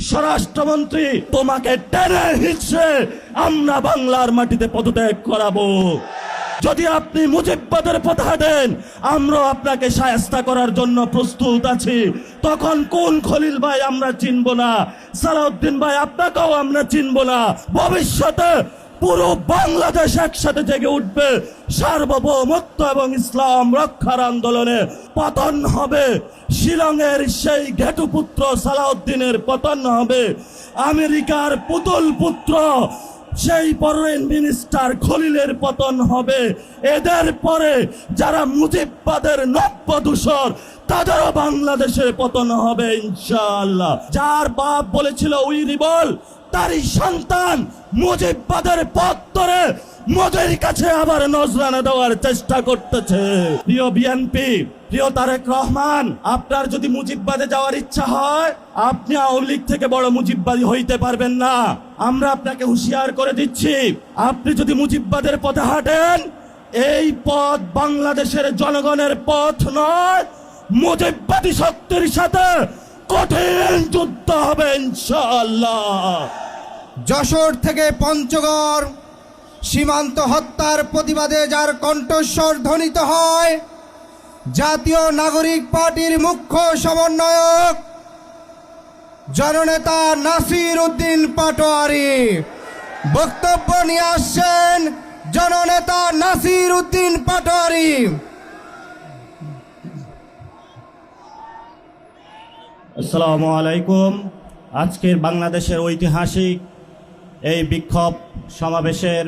স্বরাষ্ট্রমন্ত্রী, তোমাকে টেনে হিচড়ে আমরা বাংলার মাটিতে পদত্যাগ করাবো। যদি আপনি মুজিববাদের পথে হাঁটেন, আমরাও আপনাকে শায়েস্তা করার জন্য প্রস্তুত আছি। তখন কোন খলিল ভাই আমরা চিনব না, সালাউদ্দিন ভাই আপনাকেও আমরা চিনব না। ভবিষ্যতে পুরো বাংলাদেশ একসাথে জেগে উঠবে, সার্বভৌমত্ব এবং ইসলাম রক্ষার আন্দোলনে পতন হবে। শিলংয়ের সেই ঘেটুপুত্র সালাউদ্দিনের পতন হবে, আমেরিকার পুতুল পুত্র সেই ফরেন মিনিস্টার খলিলের পতন হবে। এদের পরে যারা মুজিববাদের নব্যদূষর, তাদেরও বাংলাদেশে পতন হবে ইনশাআল্লাহ। যার বাপ বলেছিল উই রিবল, তারই সন্তান মুজিববাদের পথ ধরে মোদির কাছে আবার নজরানা দেওয়ার চেষ্টা করতেছে। প্রিয় বিএনপি, প্রিয় তারেক রহমান, আপনার যদি মুজিববাদে যাওয়ার ইচ্ছা হয়, আপনি আওয়ামী লীগ থেকে বড় মুজিববাদী হইতে পারবেন না। আমরা আপনাকে হুঁশিয়ার করে দিচ্ছি, আপনি যদি মুজিববাদের পথে হাঁটেন, এই পথ বাংলাদেশের জনগণের পথ নয়। মুজিববাদী শক্তির সাথে কঠিন যুদ্ধ হবে ইনশাআল্লাহ। যশোর থেকে পঞ্চগড় সীমান্ত হত্যার প্রতিবাদে যার কণ্ঠস্বর ধ্বনিত হয়, জাতীয় নাগরিক পার্টির মুখ্য সমন্বয়ক জননেতা নাসির উদ্দিন পাটোয়ারি বক্তব্য নিয়ে আসছেন। জননেতা নাসির উদ্দিন পাটোয়ারি। আসসালামু আলাইকুম। আজকের বাংলাদেশের ঐতিহাসিক এই বিক্ষোভ সমাবেশের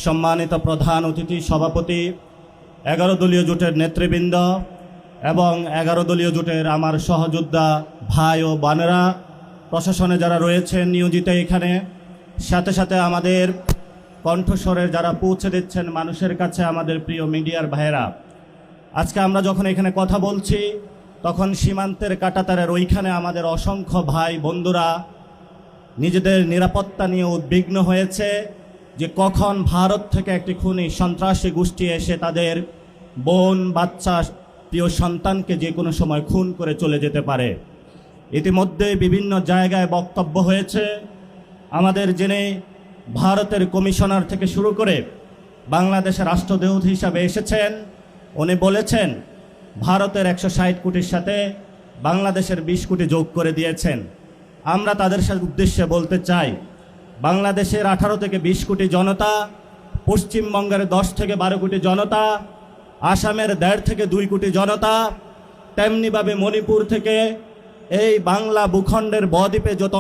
সম্মানিত প্রধান অতিথি সভাপতি, 11 দলীয় জোটের নেতৃবৃন্দ এবং 11 দলীয় জোটের আমার সহযোদ্ধা ভাই ও বোনেরা, প্রশাসনে যারা রয়েছেন নিয়োজিত এখানে, সাথে সাথে আমাদের কণ্ঠস্বরের যারা পৌঁছে দিচ্ছেন মানুষের কাছে, আমাদের প্রিয় মিডিয়ার ভাইয়েরা, আজকে আমরা যখন এখানে কথা বলছি, তখন সীমান্তের কাঁটাতারের ওইখানে আমাদের অসংখ্য ভাই বন্ধুরা নিজেদের নিরাপত্তা নিয়ে উদ্বিগ্ন হয়েছে যে কখন ভারত থেকে একটি খুনি সন্ত্রাসী গোষ্ঠী এসে তাদের বোন, বাচ্চা, প্রিয় সন্তানকে যে কোনো সময় খুন করে চলে যেতে পারে। ইতিমধ্যে বিভিন্ন জায়গায় বক্তব্য হয়েছে। আমাদের যিনি ভারতের কমিশনার থেকে শুরু করে বাংলাদেশের রাষ্ট্রদূত হিসাবে এসেছেন, উনি বলেছেন ভারতের 160 কোটির সাথে বাংলাদেশের 20 কোটি যোগ করে দিয়েছেন। আমরা তাদের সাথে উদ্দেশ্যে বলতে চাই, বাংলাদেশের 18 থেকে 20 কোটি জনতা, পশ্চিমবঙ্গের 10 থেকে 12 কোটি জনতা, আসামের 1.5 থেকে 2 কোটি জনতা, তেমনিভাবে মণিপুর থেকে এই বাংলা ভূখণ্ডের বদ্বীপে যত